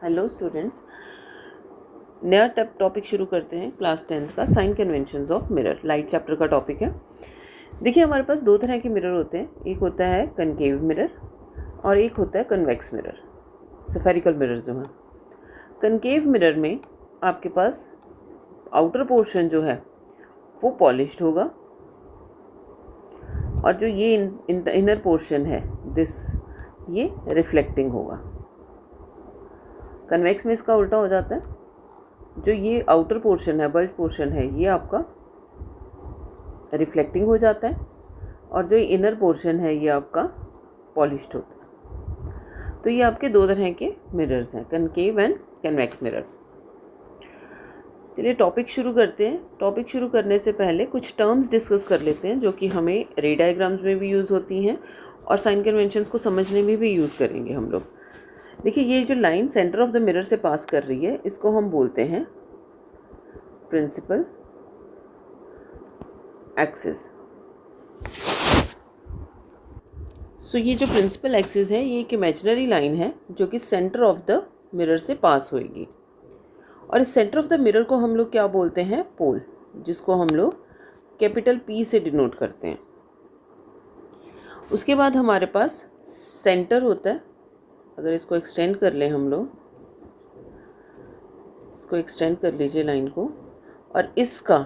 Hello students, नया topic शुरू करते हैं क्लास 10th का sign conventions of mirror. Light chapter का टॉपिक है। देखिए, हमारे पास दो तरह के मिरर होते हैं। एक होता है कनकेव मिरर और एक होता है कन्वेक्स मिरर, स्फेरिकल मिरर जो है। कनकेव मिरर में आपके पास आउटर पोर्शन जो है वो पॉलिश्ड होगा और जो ये इनर पोर्शन है ये रिफ्लेक्टिंग होगा। कन्वेक्स में इसका उल्टा हो जाता है। जो ये आउटर पोर्शन है, बल्ज पोर्शन है, ये आपका रिफ्लेक्टिंग हो जाता है और जो इनर पोर्शन है ये आपका पॉलिश्ड होता है। तो ये आपके दो तरह के मिरर्स हैं, कनकेव एंड कन्वेक्स मिरर। चलिए टॉपिक शुरू करते हैं। टॉपिक शुरू करने से पहले कुछ टर्म्स डिस्कस कर लेते हैं जो कि हमें रे डायग्राम्स में भी यूज़ होती हैं और साइन कन्वेंशंस को समझने में भी यूज़ करेंगे हम लोग। देखिए, ये जो line centre of the mirror से पास कर रही है इसको हम बोलते हैं प्रिंसिपल एक्सिस। सो ये जो प्रिंसिपल एक्सिस है ये एक इमेजिनरी लाइन है जो कि सेंटर ऑफ द मिरर से पास होएगी। और इस सेंटर ऑफ द मिरर को हम लोग क्या बोलते हैं? पोल, जिसको हम लोग कैपिटल P से डिनोट करते हैं। उसके बाद हमारे पास सेंटर होता है। अगर इसको एक्सटेंड कर लें हम लोग, इसको एक्सटेंड कर लीजिए लाइन को, और इसका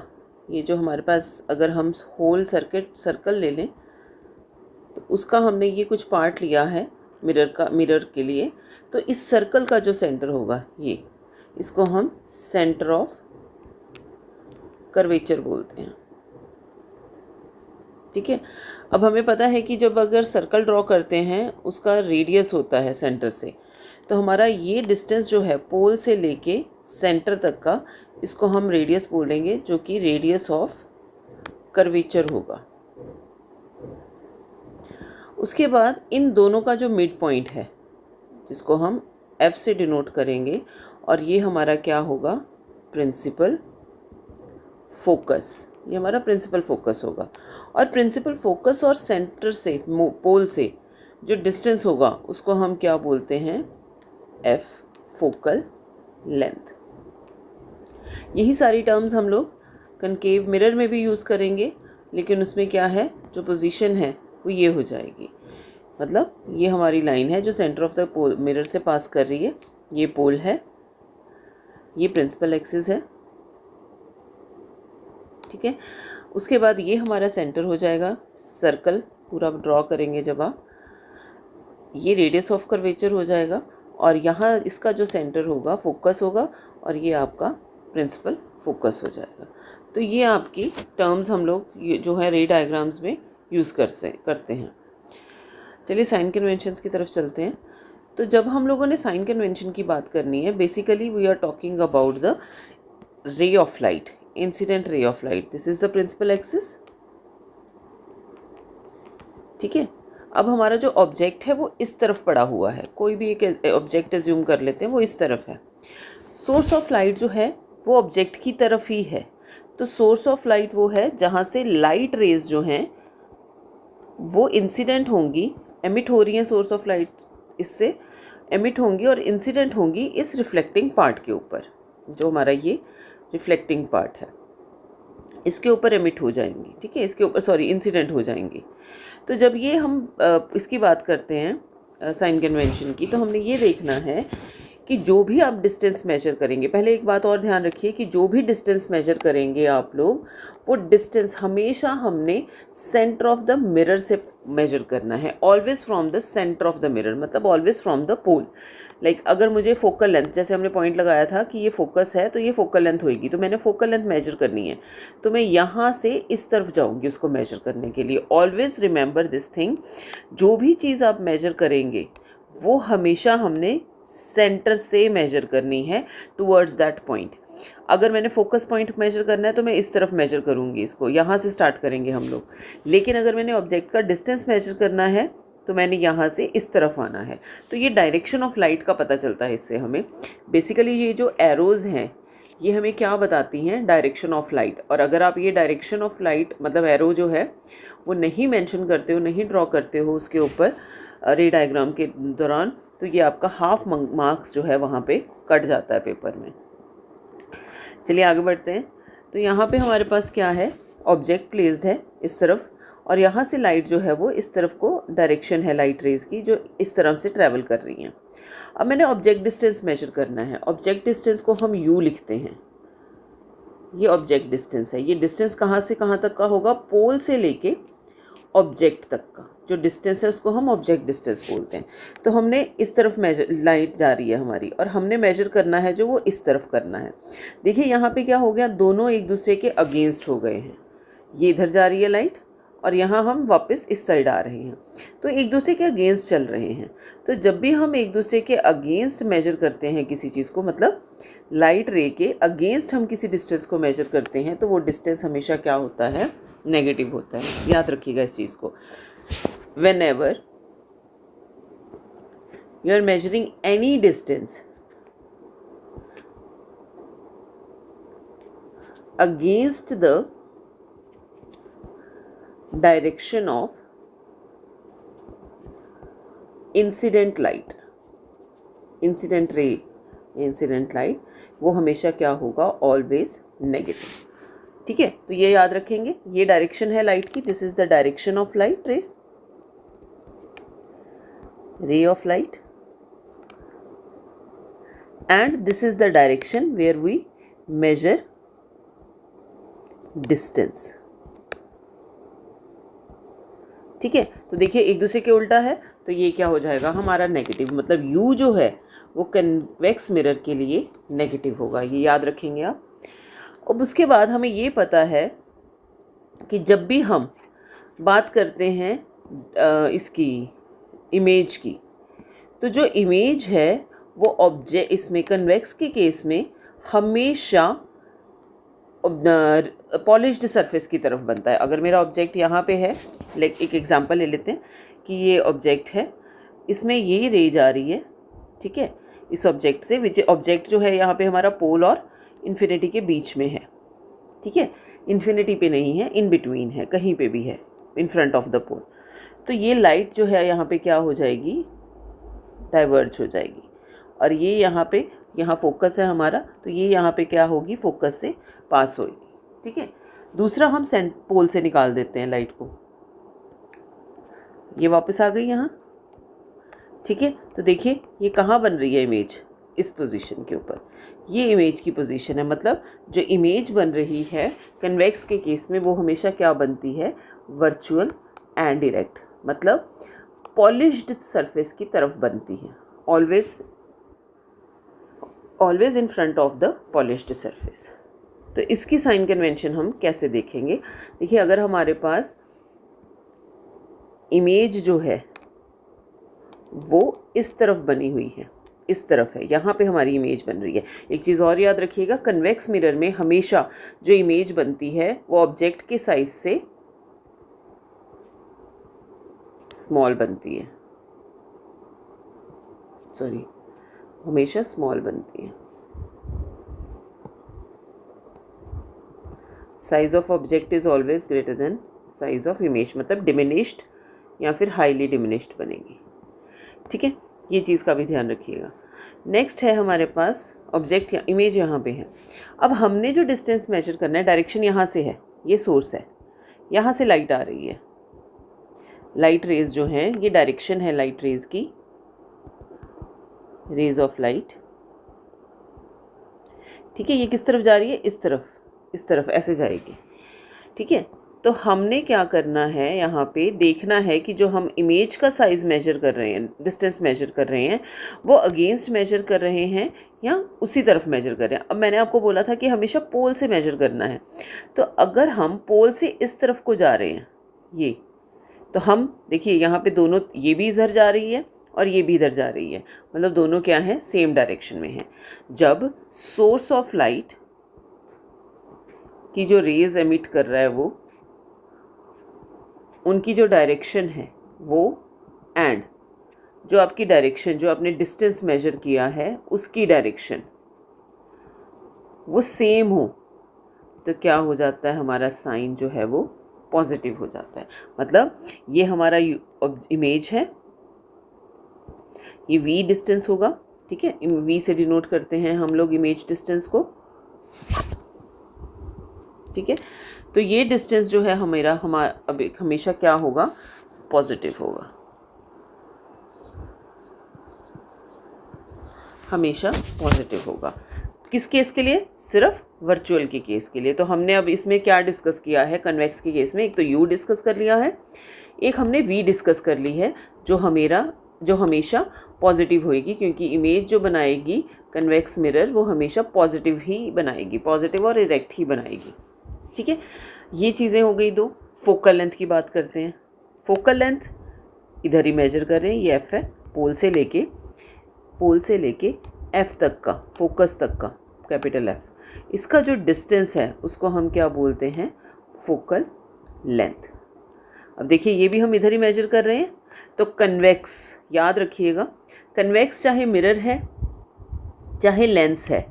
ये जो हमारे पास अगर हम होल सर्कल ले लें तो उसका हमने ये कुछ पार्ट लिया है मिरर के लिए। तो इस सर्कल का जो सेंटर होगा इसको हम सेंटर ऑफ कर्वेचर बोलते हैं। ठीक है। अब हमें पता है कि जब अगर सर्कल ड्रॉ करते हैं उसका रेडियस होता है सेंटर से, तो हमारा ये डिस्टेंस जो है पोल से लेके सेंटर तक का, इसको हम रेडियस बोलेंगे, जो कि रेडियस ऑफ कर्वेचर होगा। उसके बाद इन दोनों का जो मिड पॉइंट है जिसको हम F से डिनोट करेंगे, और ये हमारा क्या होगा? Principal focus. ये हमारा प्रिंसिपल फोकस होगा। और प्रिंसिपल फोकस और सेंटर से, पोल से जो डिस्टेंस होगा उसको हम क्या बोलते हैं? F, focal length. यही सारी टर्म्स हम लोग कनकेव मिरर में भी यूज़ करेंगे, लेकिन उसमें क्या है, जो पोजीशन है वो ये हो जाएगी। मतलब ये हमारी लाइन है जो सेंटर ऑफ द मिरर से पास कर रही है, ये पोल है, ये प्रिंसिपल एक्सिस है। ठीक है। उसके बाद ये हमारा सेंटर हो जाएगा। सर्कल पूरा ड्रॉ करेंगे जब आप, ये रेडियस ऑफ कर्वेचर हो जाएगा, और यहाँ इसका जो सेंटर होगा फोकस होगा, और ये आपका प्रिंसिपल फोकस हो जाएगा। तो ये आपकी टर्म्स हम लोग जो है रे डायग्राम्स में यूज़ करते हैं। चलिए साइन कन्वेंशंस की तरफ चलते हैं। तो जब हम लोगों ने साइन कन्वेंशन की बात करनी है, basically we are talking about the ray of light, incident ray of light. This is the principal axis. ठीक है। अब हमारा जो ऑब्जेक्ट है वो इस तरफ पड़ा हुआ है। कोई भी एक ऑब्जेक्ट एज्यूम कर लेते हैं, वो इस तरफ है। सोर्स ऑफ लाइट जो है वो ऑब्जेक्ट की तरफ ही है। तो सोर्स ऑफ लाइट वो है जहाँ से लाइट रेज जो हैं वो इंसिडेंट होंगी, एमिट हो रही हैं। सोर्स ऑफ लाइट इससे एमिट होंगी और इंसिडेंट होंगी इस रिफ्लेक्टिंग पार्ट के ऊपर। जो हमारा ये रिफ्लेक्टिंग पार्ट है इसके ऊपर एमिट हो जाएंगी। ठीक है, इसके ऊपर इंसिडेंट हो जाएंगी। तो जब ये हम इसकी बात करते हैं साइन कन्वेंशन की, तो हमने ये देखना है कि जो भी आप डिस्टेंस मेजर करेंगे, पहले एक बात और ध्यान रखिए कि जो भी डिस्टेंस मेजर करेंगे आप लोग, वो डिस्टेंस हमेशा हमने सेंटर ऑफ द मिरर से मेजर करना है। Always from the centre of the mirror, मतलब always from the pole. Like अगर मुझे फोकल लेंथ, जैसे हमने पॉइंट लगाया था कि ये फोकस है तो ये फोकल लेंथ होगी, तो मैंने फोकल लेंथ मेजर करनी है, तो मैं यहाँ से इस तरफ जाऊँगी उसको मेजर करने के लिए। ऑलवेज रिमेंबर दिस थिंग, जो भी चीज़ आप मेजर करेंगे वो हमेशा हमने सेंटर से मेजर करनी है टूवर्ड्स दैट पॉइंट। अगर मैंने फोकस पॉइंट मेजर करना है तो मैं इस तरफ मेजर करूँगी, इसको यहाँ से स्टार्ट करेंगे हम लोग। लेकिन अगर मैंने ऑब्जेक्ट का डिस्टेंस मेजर करना है तो मैंने यहाँ से इस तरफ आना है। तो ये डायरेक्शन ऑफ लाइट का पता चलता है इससे हमें। बेसिकली ये जो एरोज़ हैं ये हमें क्या बताती हैं? Direction of light. और अगर आप ये डायरेक्शन ऑफ लाइट मतलब एरो जो है वो नहीं मेंशन करते हो, नहीं ड्रॉ करते हो उसके ऊपर रे डायग्राम के दौरान, तो ये आपका हाफ मार्क्स जो है वहाँ पे कट जाता है पेपर में। चलिए आगे बढ़ते हैं। तो यहाँ पे हमारे पास क्या है, ऑब्जेक्ट प्लेस्ड है इस तरफ, और यहाँ से लाइट जो है वो इस तरफ को डायरेक्शन है लाइट रेज की जो इस तरफ से ट्रैवल कर रही हैं। अब मैंने ऑब्जेक्ट डिस्टेंस मेजर करना है। ऑब्जेक्ट डिस्टेंस को हम यू लिखते हैं, ये ऑब्जेक्ट डिस्टेंस है। ये डिस्टेंस कहाँ से कहाँ तक का होगा, पोल से लेके ऑब्जेक्ट तक का जो डिस्टेंस है उसको हम ऑब्जेक्ट डिस्टेंस बोलते हैं। तो हमने इस तरफ मेजर, लाइट जा रही है हमारी, और हमने मेजर करना है जो वो इस तरफ करना है। देखिए यहाँ पे क्या हो गया, दोनों एक दूसरे के अगेंस्ट हो गए हैं। ये इधर जा रही है लाइट और यहाँ हम वापस इस साइड आ रहे हैं, तो एक दूसरे के अगेंस्ट चल रहे हैं। तो जब भी हम एक दूसरे के अगेंस्ट मेजर करते हैं किसी चीज़ को, मतलब लाइट रे के अगेंस्ट हम किसी डिस्टेंस को मेजर करते हैं, तो वो डिस्टेंस हमेशा क्या होता है, नेगेटिव होता है। याद रखिएगा इस चीज़ को। whenever you are measuring any distance against the direction of incident light, incident ray, incident light, वो हमेशा क्या होगा, ऑलवेज नेगेटिव। ठीक है, तो ये याद रखेंगे। ये डायरेक्शन है लाइट की, this is the direction of light रे, ray of light, and this is the direction where we measure distance। ठीक है, तो देखिए एक दूसरे के उल्टा है, तो ये क्या हो जाएगा हमारा नेगेटिव, मतलब U जो है वो कन्वेक्स मिरर के लिए नेगेटिव होगा, ये याद रखेंगे आप। अब उसके बाद हमें ये पता है कि जब भी हम बात करते हैं इसकी इमेज की, तो जो इमेज है वो ऑब्जेक्ट, इसमें कन्वेक्स के केस में हमेशा पॉलिश्ड सरफेस की तरफ बनता है। अगर मेरा ऑब्जेक्ट यहाँ पे है, एक एग्जांपल ले लेते हैं कि ये ऑब्जेक्ट है, इसमें ये रे जा रही है, ठीक है, इस ऑब्जेक्ट से, विच ऑब्जेक्ट जो है यहाँ पे हमारा पोल और इन्फिनिटी के बीच में है। ठीक है, इन्फिनिटी पे नहीं है, इन बिटवीन है, कहीं पे भी है, इन फ्रंट ऑफ द पोल। तो ये लाइट जो है यहाँ पे क्या हो जाएगी, डाइवर्ज हो जाएगी, और ये यहाँ पे, यहाँ फोकस है हमारा, तो ये यहाँ पे क्या होगी, फोकस से पास होगी। ठीक है, दूसरा हम पोल से निकाल देते हैं लाइट को, ये वापस आ गई यहाँ। ठीक है, तो देखिए ये कहाँ बन रही है इमेज, इस पोजीशन के ऊपर, ये इमेज की पोजीशन है। मतलब जो इमेज बन रही है कन्वेक्स के केस में वो हमेशा क्या बनती है, वर्चुअल एंड डायरेक्ट, मतलब पॉलिश्ड सरफेस की तरफ बनती है, always in front of the polished surface. तो इसकी साइन कन्वेंशन हम कैसे देखेंगे, देखिए अगर हमारे पास इमेज जो है वो इस तरफ बनी हुई है, इस तरफ है, यहाँ पे हमारी इमेज बन रही है। एक चीज़ और याद रखिएगा, कन्वेक्स मिरर में हमेशा जो इमेज बनती है वो ऑब्जेक्ट के साइज से स्मॉल बनती है, सॉरी, हमेशा स्मॉल बनती है। Size of object is always greater than size of image, मतलब डिमिनिश्ड या फिर हाईली डिमिनिश्ड बनेगी। ठीक है, ये चीज़ का भी ध्यान रखिएगा। नेक्स्ट है हमारे पास ऑब्जेक्ट या इमेज यहाँ पे है। अब हमने जो डिस्टेंस मेजर करना है, डायरेक्शन यहाँ से है, ये सोर्स है, यहाँ से लाइट आ रही है, लाइट रेज जो हैं ये डायरेक्शन है लाइट रेज की, रेज ऑफ लाइट। ठीक है, ये किस तरफ जा रही है, इस तरफ ऐसे जाएगी। ठीक है, तो हमने क्या करना है, यहाँ पे देखना है कि जो हम इमेज का साइज़ मेजर कर रहे हैं, डिस्टेंस मेजर कर रहे हैं, वो अगेंस्ट मेजर कर रहे हैं या उसी तरफ मेजर कर रहे हैं। अब मैंने आपको बोला था कि हमेशा पोल से मेजर करना है, तो अगर हम पोल से इस तरफ को जा रहे हैं, ये, तो हम देखिए यहाँ पे दोनों, ये भी इधर जा रही है और ये भी इधर जा रही है, मतलब दोनों क्या है, सेम डायरेक्शन में है। जब सोर्स ऑफ लाइट की जो रेज एमिट कर रहा है वो, उनकी जो डायरेक्शन है वो, एंड जो आपकी डायरेक्शन, जो आपने डिस्टेंस मेजर किया है उसकी डायरेक्शन वो सेम हो, तो क्या हो जाता है, हमारा साइन जो है वो पॉजिटिव हो जाता है। मतलब ये हमारा इमेज है, ये v डिस्टेंस होगा, ठीक है, v से डिनोट करते हैं हम लोग इमेज डिस्टेंस को, ठीक है। तो ये डिस्टेंस जो है हमारा हमेशा क्या होगा, पॉजिटिव होगा, हमेशा पॉजिटिव होगा। किस केस के लिए, सिर्फ वर्चुअल के केस के लिए। तो हमने अब इसमें क्या डिस्कस किया है, कन्वेक्स के केस में एक तो u डिस्कस कर लिया है, एक हमने v डिस्कस कर ली है, जो हमेशा पॉजिटिव होएगी, क्योंकि इमेज जो बनाएगी कन्वेक्स मिरर वो हमेशा पॉजिटिव ही बनाएगी, पॉजिटिव और इरेक्ट ही बनाएगी, ठीक है। ये चीज़ें हो गई दो। फोकल लेंथ की बात करते हैं। फोकल लेंथ इधर ही मेजर कर रहे हैं, ये f है, पोल से लेके f तक का, फोकस तक का, कैपिटल F, इसका जो डिस्टेंस है उसको हम क्या बोलते हैं, फोकल लेंथ। अब देखिए ये भी हम इधर ही मेजर कर रहे हैं। तो कन्वेक्स, याद रखिएगा, कन्वेक्स चाहे मिरर है चाहे लेंस है,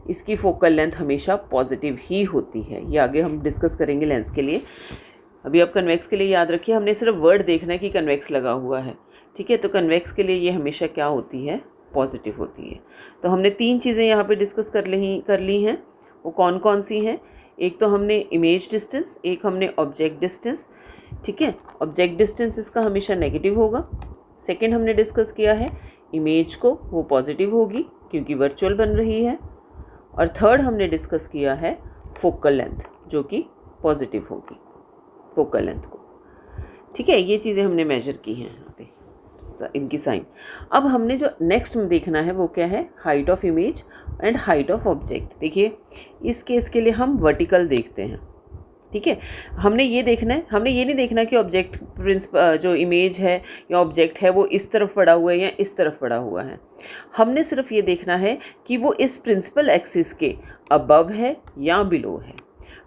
इसकी फोकल लेंथ हमेशा पॉजिटिव ही होती है। ये आगे हम डिस्कस करेंगे लेंस के लिए। अभी आप कन्वेक्स के लिए याद रखिए, हमने सिर्फ वर्ड देखना है कि कन्वेक्स लगा हुआ है, ठीक है। तो कन्वेक्स के लिए ये हमेशा क्या होती है, पॉजिटिव होती है। तो हमने 3 चीज़ें यहाँ पे डिस्कस कर ली हैं। वो कौन कौन सी हैं, एक तो हमने इमेज डिस्टेंस, एक हमने ऑब्जेक्ट डिस्टेंस, ठीक है। ऑब्जेक्ट डिस्टेंस इसका हमेशा नेगेटिव होगा। सेकंड हमने डिस्कस किया है इमेज को, वो पॉजिटिव होगी क्योंकि वर्चुअल बन रही है। और थर्ड हमने डिस्कस किया है फोकल लेंथ, जो कि पॉजिटिव होगी फोकल लेंथ को, ठीक है। ये चीज़ें हमने मेजर की हैं यहाँ पे, इनकी साइन। अब हमने जो नेक्स्ट में देखना है वो क्या है, height of image and height of object. देखिए इस केस के लिए हम वर्टिकल देखते हैं, ठीक है। हमने ये देखना है, हमने ये नहीं देखना कि ऑब्जेक्ट जो इमेज है या ऑब्जेक्ट है वो इस तरफ पड़ा हुआ है या इस तरफ पड़ा हुआ है। हमने सिर्फ ये देखना है कि वो इस प्रिंसिपल एक्सिस के अबव है या बिलो है।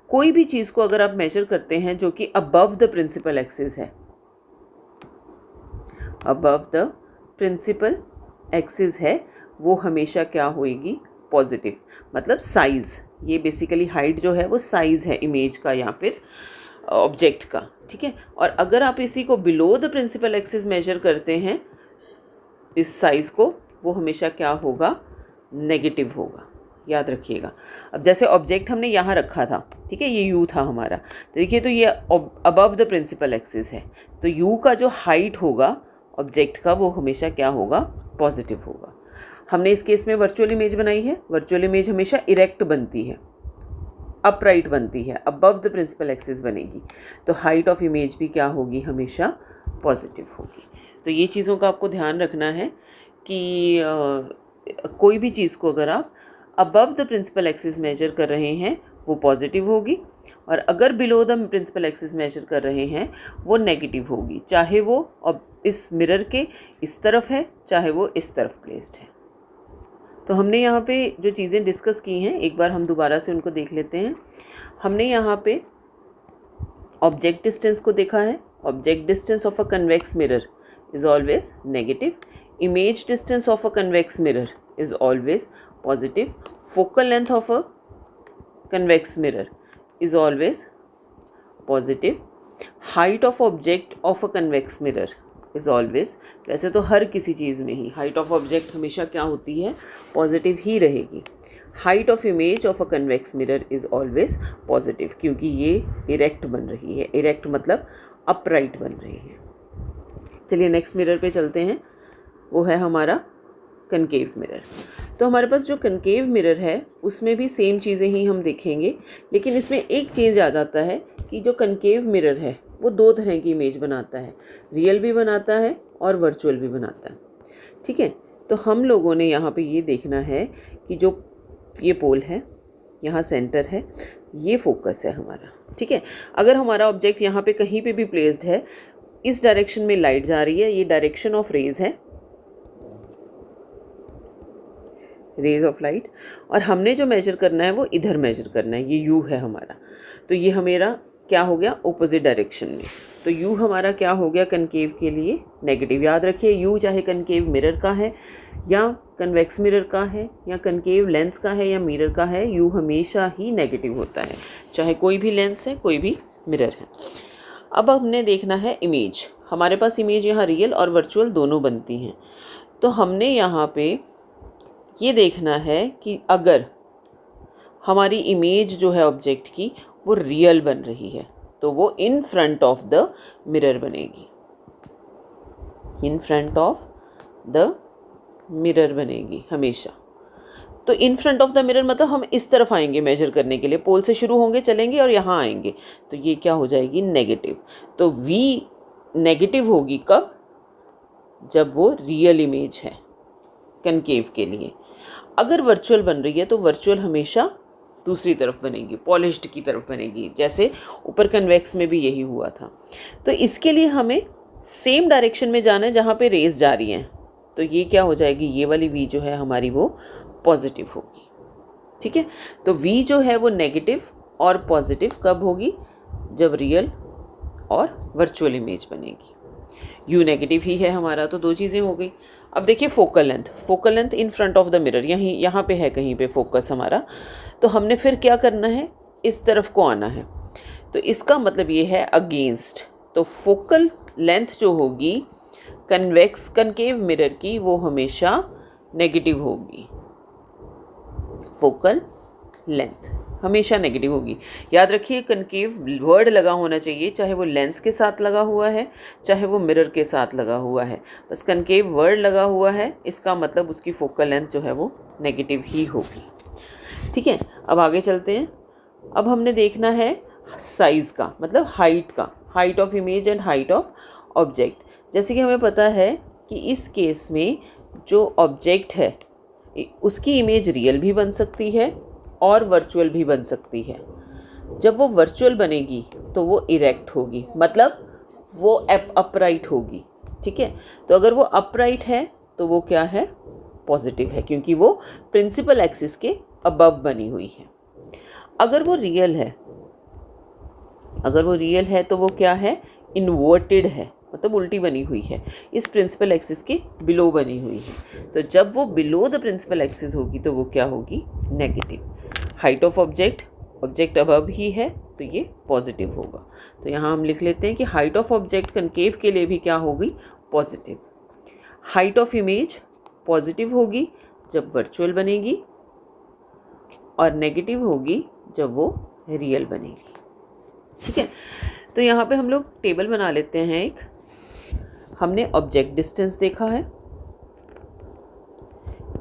कोई भी चीज़ को अगर आप मेजर करते हैं जो कि अबव द प्रिंसिपल एक्सिस है, अबव द प्रिंसिपल एक्सिस है, वो हमेशा क्या होएगी, पॉजिटिव। मतलब साइज़, ये बेसिकली हाइट जो है वो साइज़ है इमेज का या फिर ऑब्जेक्ट का, ठीक है। और अगर आप इसी को below the principal axis measure करते हैं, इस साइज़ को, वो हमेशा क्या होगा, नेगेटिव होगा, याद रखिएगा। अब जैसे ऑब्जेक्ट हमने यहाँ रखा था, ठीक है, ये u था हमारा, तो देखिए तो ये अबव द प्रिंसिपल एक्सिस है, तो u का जो हाइट होगा ऑब्जेक्ट का वो हमेशा क्या होगा, पॉजिटिव होगा। हमने इस केस में वर्चुअल इमेज बनाई है। वर्चुअल इमेज हमेशा इरेक्ट बनती है, अपराइट बनती है, अबव द प्रिंसिपल एक्सिस बनेगी, तो हाइट ऑफ इमेज भी क्या होगी, हमेशा पॉजिटिव होगी। तो ये चीज़ों का आपको ध्यान रखना है कि कोई भी चीज़ को अगर आप above the principal axis measure कर रहे हैं वो पॉजिटिव होगी, और अगर below the principal axis measure कर रहे हैं वो नेगेटिव होगी, चाहे वो अब इस मिरर के इस तरफ है चाहे वो इस तरफ प्लेस्ड है। तो हमने यहाँ पे जो चीज़ें डिस्कस की हैं एक बार हम दोबारा से उनको देख लेते हैं। हमने यहाँ पे ऑब्जेक्ट डिस्टेंस को देखा है। Object distance of a convex mirror is always negative. Image distance of a convex mirror is always positive. Focal length of a convex mirror is always positive. Height of object of a convex mirror is always, वैसे तो हर किसी चीज़ में ही height of object हमेशा क्या होती है, positive ही रहेगी। Height of image of a convex mirror is always positive, क्योंकि ये इरेक्ट बन रही है। इरेक्ट मतलब अपराइट बन रही है। चलिए नेक्स्ट मिरर पे चलते हैं, वो है हमारा कनकेव मिरर। तो हमारे पास जो कनकेव मिरर है उसमें भी सेम चीज़ें ही हम देखेंगे, लेकिन इसमें एक चेंज आ जाता है कि जो कनकेव मिरर है वो 2 तरह की इमेज बनाता है, रियल भी बनाता है और वर्चुअल भी बनाता है, ठीक है। तो हम लोगों ने यहाँ पे ये देखना है कि जो ये पोल है, यहाँ सेंटर है, ये फोकस है हमारा, ठीक है। अगर हमारा ऑब्जेक्ट यहाँ पे कहीं पे भी प्लेस्ड है, इस डायरेक्शन में लाइट जा रही है, ये डायरेक्शन ऑफ रेज है, रेज ऑफ लाइट, और हमने जो मेजर करना है वो इधर मेजर करना है, ये u है हमारा। तो ये हमेरा क्या हो गया, ऑपोजिट डायरेक्शन में। तो u हमारा क्या हो गया कनकेव के लिए, नेगेटिव। याद रखिए u चाहे कनकेव मिरर का है या कन्वेक्स मिरर का है या कनकेव लेंस का है या मिरर का है, u हमेशा ही नेगेटिव होता है, चाहे कोई भी लेंस है कोई भी मिरर है। अब हमने देखना है इमेज। हमारे पास इमेज यहाँ रियल और वर्चुअल दोनों बनती हैं। तो हमने यहाँ पे ये देखना है कि अगर हमारी इमेज जो है ऑब्जेक्ट की वो रियल बन रही है तो वो in front of the mirror बनेगी, in front of the mirror बनेगी हमेशा। तो in front of the mirror मतलब हम इस तरफ आएंगे मेजर करने के लिए, पोल से शुरू होंगे चलेंगे और यहाँ आएंगे, तो ये क्या हो जाएगी नेगेटिव। तो V नेगेटिव होगी कब, जब वो रियल इमेज है कनकेव के लिए। अगर वर्चुअल बन रही है तो वर्चुअल हमेशा दूसरी तरफ बनेगी, पॉलिश्ड की तरफ बनेगी, जैसे ऊपर कन्वेक्स में भी यही हुआ था। तो इसके लिए हमें सेम डायरेक्शन में जाना है जहाँ पे रेज जा रही हैं, तो ये क्या हो जाएगी, ये वाली V जो है हमारी वो पॉजिटिव होगी। ठीक है, तो V जो है वो नेगेटिव और पॉजिटिव कब होगी, जब रियल और वर्चुअल इमेज बनेगी। U नेगेटिव ही है हमारा, तो दो चीज़ें हो गई। अब देखिए focal length, focal length in front of the mirror, यहाँ पे है कहीं पे फोकस हमारा, तो हमने फिर क्या करना है, इस तरफ को आना है। तो इसका मतलब ये है अगेंस्ट, तो फोकल लेंथ जो होगी कन्वेक्स कनकेव मिरर की वो हमेशा नेगेटिव होगी, फोकल लेंथ हमेशा नेगेटिव होगी। याद रखिए कनकेव वर्ड लगा होना चाहिए, चाहे वो लेंस के साथ लगा हुआ है चाहे वो मिरर के साथ लगा हुआ है, बस कनकेव वर्ड लगा हुआ है, इसका मतलब उसकी फोकल लेंथ जो है वो नेगेटिव ही होगी। ठीक है, अब आगे चलते हैं। अब हमने देखना है साइज़ का, मतलब हाइट का, height of image and height of object. जैसे कि हमें पता है कि इस केस में जो ऑब्जेक्ट है उसकी इमेज रियल भी बन सकती है और वर्चुअल भी बन सकती है। जब वो वर्चुअल बनेगी तो वो इरेक्ट होगी, मतलब वो अपराइट होगी। ठीक है, तो अगर वो अपराइट है तो वो क्या है, पॉजिटिव है, क्योंकि वो प्रिंसिपल एक्सिस के अबव बनी हुई है। अगर वो रियल है, अगर वो रियल है तो वो क्या है, इन्वर्टेड है, मतलब उल्टी बनी हुई है, इस प्रिंसिपल एक्सिस के बिलो बनी हुई है। तो जब वो बिलो द प्रिंसिपल एक्सिस होगी तो वो क्या होगी, negative. Height of object, object above ही है तो ये पॉजिटिव होगा। तो यहाँ हम लिख लेते हैं कि हाइट ऑफ ऑब्जेक्ट कनकेव के लिए भी क्या होगी, positive. Height of image positive होगी जब वर्चुअल बनेगी और नेगेटिव होगी जब वो रियल बनेगी। ठीक है, तो यहाँ पे हम लोग टेबल बना लेते हैं एक। हमने ऑब्जेक्ट डिस्टेंस देखा है,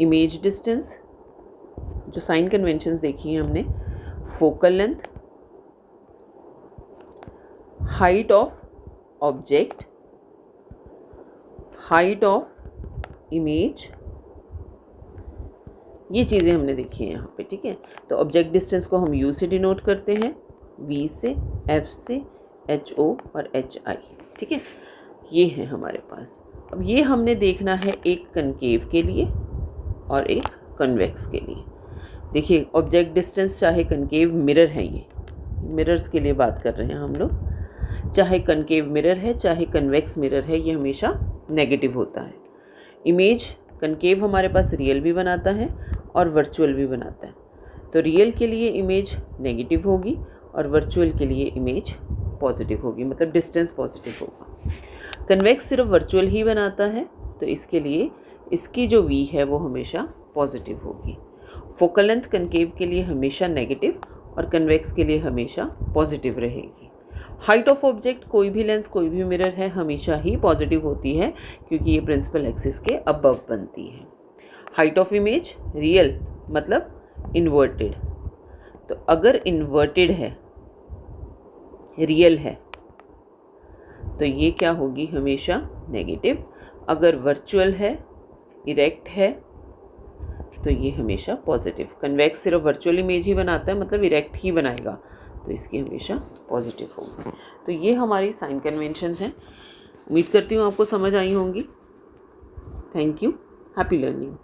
इमेज डिस्टेंस, जो साइन कन्वेंशंस देखी हैं हमने, focal length, height of object, height of image, ये चीज़ें हमने देखी हैं यहाँ पे। ठीक है, तो ऑब्जेक्ट डिस्टेंस को हम U से डिनोट करते हैं, V से, F से, HO और HI। ठीक है, ये है हमारे पास। अब ये हमने देखना है एक कनकेव के लिए और एक कन्वेक्स के लिए। देखिए ऑब्जेक्ट डिस्टेंस, चाहे कनकेव मिरर है, ये मिरर्स के लिए बात कर रहे हैं हम लोग, चाहे कनकेव मिरर है चाहे कन्वेक्स मिरर है, ये हमेशा नेगेटिव होता है। इमेज कनकेव हमारे पास रियल भी बनाता है और वर्चुअल भी बनाता है, तो रियल के लिए इमेज नेगेटिव होगी और वर्चुअल के लिए इमेज पॉजिटिव होगी, मतलब डिस्टेंस पॉजिटिव होगा। कन्वेक्स सिर्फ वर्चुअल ही बनाता है, तो इसके लिए इसकी जो V है वो हमेशा पॉजिटिव होगी। फोकल लेंथ कनकेव के लिए हमेशा नेगेटिव और कन्वेक्स के लिए हमेशा पॉजिटिव रहेगी। हाइट ऑफ ऑब्जेक्ट, कोई भी लेंस कोई भी मिरर है, हमेशा ही पॉजिटिव होती है क्योंकि ये प्रिंसिपल एक्सिस के अबव बनती है। हाइट ऑफ इमेज रियल, मतलब इन्वर्टेड, तो अगर इन्वर्टेड है, रियल है, तो ये क्या होगी, हमेशा नेगेटिव। अगर वर्चुअल है, इरेक्ट है, तो ये हमेशा पॉजिटिव। कन्वेक्स सिर्फ वर्चुअल इमेज ही बनाता है, मतलब इरेक्ट ही बनाएगा, तो इसकी हमेशा पॉजिटिव होगी। तो ये हमारी साइन कन्वेंशंस हैं। उम्मीद करती हूँ आपको समझ आई होंगी। Thank you, happy learning.